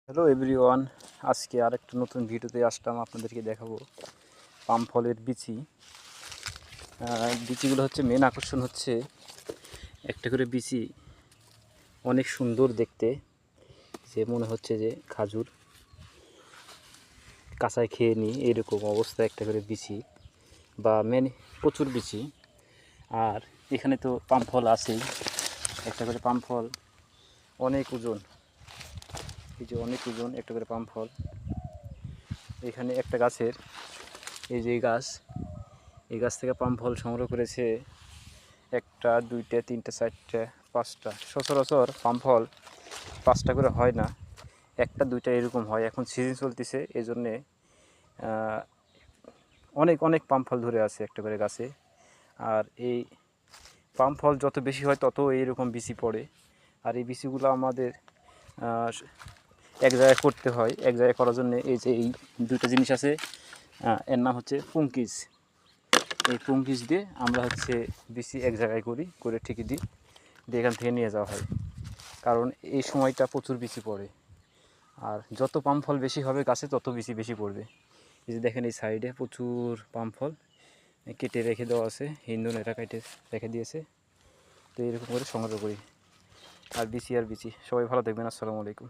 Hello everyone, আজকে আরেকটা নতুন ভিডিওতে আসলাম। আপনাদেরকে দেখাবো পাম ফলের বিচি। বিচিগুলো হচ্ছে মেন আকর্ষণ হচ্ছে একটা করে বিচি অনেক সুন্দর দেখতে, যে মনে হচ্ছে যে খাজুর কাঁচায় খেয়ে নিই এরকম অবস্থা একটা করে বিচি, বা মেন প্রচুর বিচি। আর এখানে তো পাম ফল আছেই, একটা করে পাম ফল অনেক ওজন, এই যে অনেক ওজন একটা করে পাম ফল। এখানে একটা গাছের, এই যে এই গাছ থেকে পাম ফল সংগ্রহ করেছে একটা, দুইটা, তিনটা, চারটা, পাঁচটা। সচরাচর পাম ফল পাঁচটা করে হয় না, একটা দুইটা এরকম হয়। এখন সিজন চলতেছে, এই জন্যে অনেক অনেক পাম ফল ধরে আছে একটা করে গাছে। আর এই পাম ফল যত বেশি হয় তত এইরকম বিচি পড়ে। আর এই বিচিগুলো আমাদের এক জায়গায় করতে হয়। এক জায়গায় করার জন্য এই যে এই দুইটা জিনিস আছে, এর নাম হচ্ছে পুঙ্কিজ। এই পুঙ্কিজ দিয়ে আমরা হচ্ছে বিচি এক জায়গায় করে ঠিকই দিই, দিয়ে এখান থেকে নিয়ে যাওয়া হয়। কারণ এই সময়টা প্রচুর বিচি পড়ে, আর যত পাম ফল বেশি হবে গাছে তত বিচি বেশি পড়বে। এই যে দেখেন, এই সাইডে প্রচুর পাম ফল কেটে রেখে দেওয়া আছে, হিন্দুনেরা কেটে রেখে দিয়েছে। তো এরকম করে সংগ্রহ করি। আর বিচি আর বিচি। সবাই ভালো দেখবেন। আসসালামু আলাইকুম।